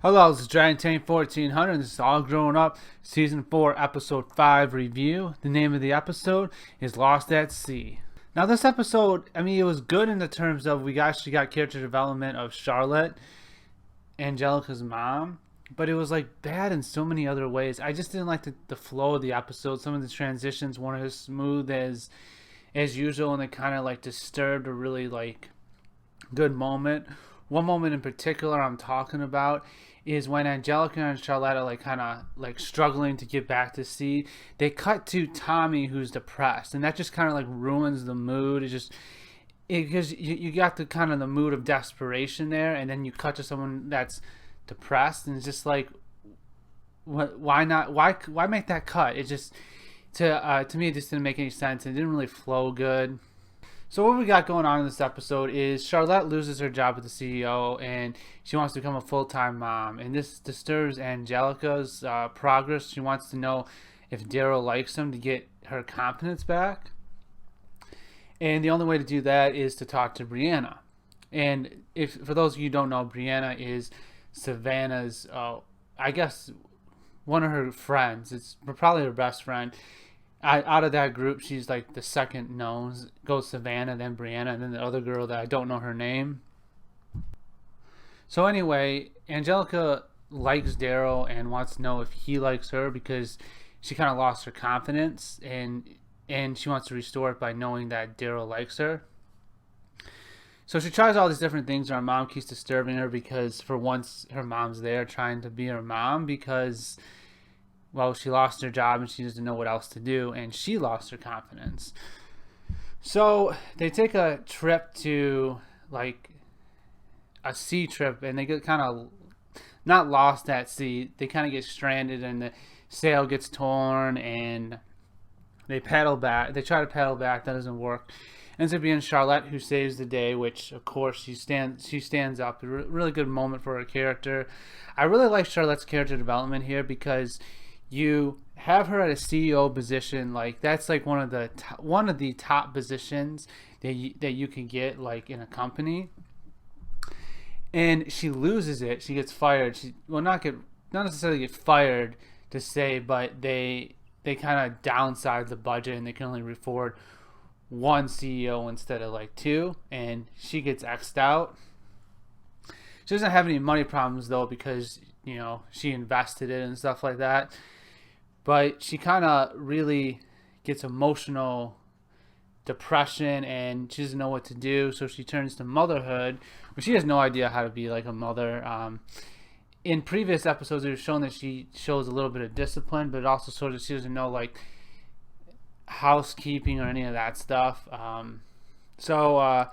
Hello, this is Dragon Tank 1400. This is All Grown Up, Season 4, Episode 5 review. The name of the episode is Lost at Sea. Now, this episode, it was good in the terms of we actually got character development of Charlotte, Angelica's mom, but it was like bad in so many other ways. I just didn't like the flow of the episode. Some of the transitions weren't as smooth as usual, and they kind of like disturbed a really like good moment. One moment in particular I'm talking about is when Angelica and Charlotte are like kind of like struggling to get back to sea. They cut to Tommy, who's depressed, and that just kind of like ruins the mood. Because you got the kind of the mood of desperation there, and then you cut to someone that's depressed, and it's just like, why not? Why make that cut? It just to me it just didn't make any sense. It didn't really flow good. So what we got going on in this episode is Charlotte loses her job with the CEO and she wants to become a full-time mom. And this disturbs Angelica's progress. She wants to know if Daryl likes him to get her confidence back. And the only way to do that is to talk to Brianna. And if for those of you who don't know, Brianna is Savannah's, I guess, one of her friends. It's probably her best friend. Out of that group, she's like the second known. Goes Savannah, then Brianna, and then the other girl that I don't know her name. So anyway, Angelica likes Daryl and wants to know if he likes her because she kind of lost her confidence and she wants to restore it by knowing that Daryl likes her. So she tries all these different things. Her mom keeps disturbing her because for once her mom's there trying to be her mom because, well, she lost her job and she doesn't know what else to do, and she lost her confidence. So they take a trip to like a sea trip, and they get kind of not lost at sea. They kind of get stranded, and the sail gets torn, and they paddle back. They try to paddle back. That doesn't work. Ends up being Charlotte who saves the day, which of course she stands up. A really good moment for her character. I really like Charlotte's character development here because you have her at a CEO position, like that's like one of the top positions that you can get like in a company, and she loses it. She gets fired. Not necessarily get fired to say, but they kind of downside the budget and they can only afford one CEO instead of like two, and she gets X'd out. She doesn't have any money problems though because she invested it and stuff like that. But she kind of really gets emotional depression and she doesn't know what to do. So she turns to motherhood, but she has no idea how to be like a mother. In previous episodes, it was shown that she shows a little bit of discipline, but also sort of she doesn't know like housekeeping or any of that stuff. So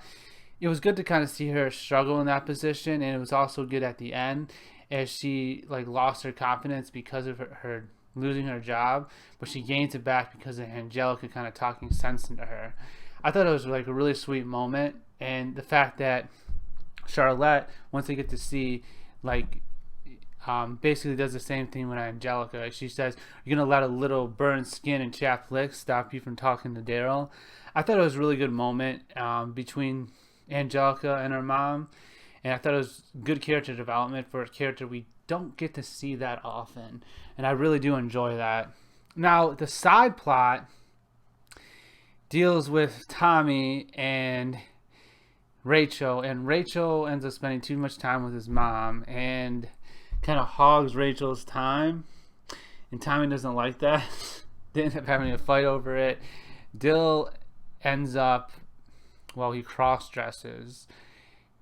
it was good to kind of see her struggle in that position. And it was also good at the end as she like lost her confidence because of her losing her job, but she gains it back because of Angelica kind of talking sense into her. I thought it was like a really sweet moment, and the fact that Charlotte, once they get to see, like, basically does the same thing with Angelica. She says, "You're gonna let a little burned skin and chapped lips stop you from talking to Daryl." I thought it was a really good moment between Angelica and her mom, and I thought it was good character development for a character we don't get to see that often, and I really do enjoy that. Now the side plot deals with Tommy and Rachel, and Rachel ends up spending too much time with his mom and kind of hogs Rachel's time, and Tommy doesn't like that. They end up having a fight over it. Dill ends up, well, he cross dresses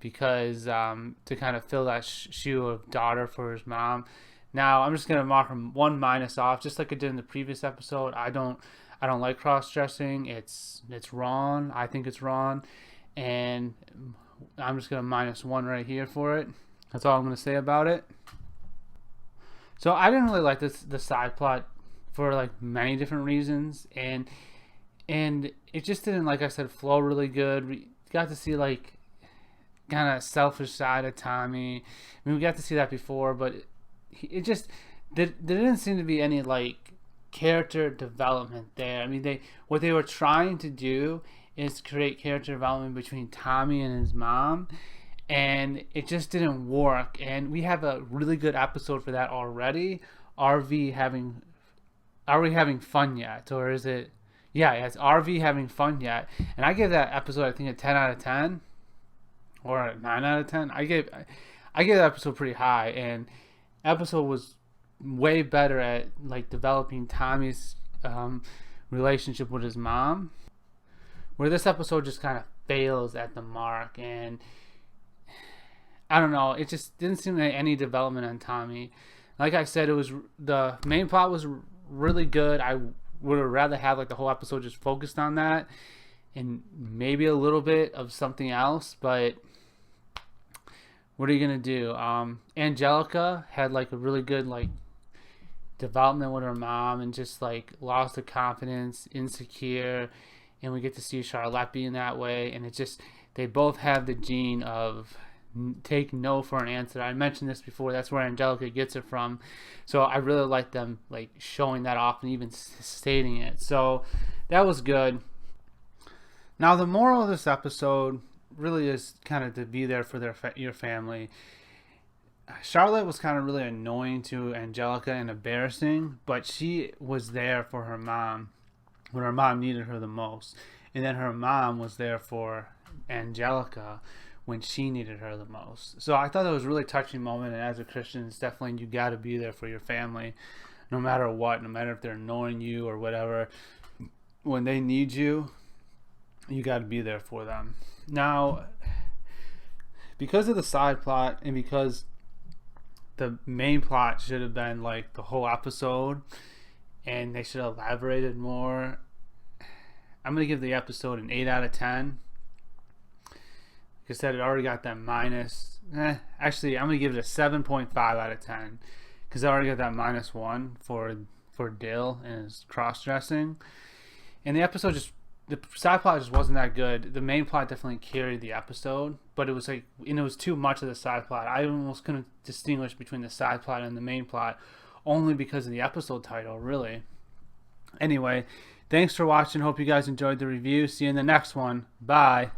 because to kind of fill that shoe of daughter for his mom. Now I'm just gonna mark him 1 minus off, just like I did in the previous episode. I don't like cross dressing. It's wrong. I think it's wrong, and I'm just gonna -1 right here for it. That's all I'm gonna say about it. So I didn't really like the side plot for like many different reasons, and it just didn't, like I said, flow really good. We got to see like kind of selfish side of Tommy. We got to see that before, but it just there didn't seem to be any like character development there. What they were trying to do is create character development between Tommy and his mom, and it just didn't work. And we have a really good episode for that already. RV having Are we having fun yet? Or is it, yeah, it's RV having fun yet? And I gave that episode, I think, a 10 out of 10 or a 9 out of 10. I gave that episode pretty high, and episode was way better at like developing Tommy's relationship with his mom, where this episode just kind of fails at the mark. And I don't know, it just didn't seem like any development on Tommy. Like I said, the main plot was really good. I would have rather have like the whole episode just focused on that and maybe a little bit of something else, but what are you gonna do? Angelica had like a really good like development with her mom, and just like lost her confidence, insecure, and we get to see Charlotte in that way. And it just, they both have the gene of take no for an answer. I mentioned this before, that's where Angelica gets it from. So I really like them like showing that off and even stating it. So that was good. Now the moral of this episode really is kind of to be there for your family. Charlotte was kind of really annoying to Angelica and embarrassing, but she was there for her mom when her mom needed her the most. And then her mom was there for Angelica when she needed her the most. So I thought that was a really touching moment, and as a Christian, it's definitely, you got to be there for your family no matter what, no matter if they're annoying you or whatever. When they need you, you got to be there for them. Now, because of the side plot and because the main plot should have been like the whole episode and they should have elaborated more, I'm going to give the episode an 8 out of 10. Like I said, it already got that minus. Actually, I'm going to give it a 7.5 out of 10 because I already got that -1 for Dill and his cross-dressing. And the episode just, the side plot just wasn't that good. The main plot definitely carried the episode, but it was like, and it was too much of the side plot. I almost couldn't distinguish between the side plot and the main plot, only because of the episode title, really. Anyway, thanks for watching. Hope you guys enjoyed the review. See you in the next one. Bye.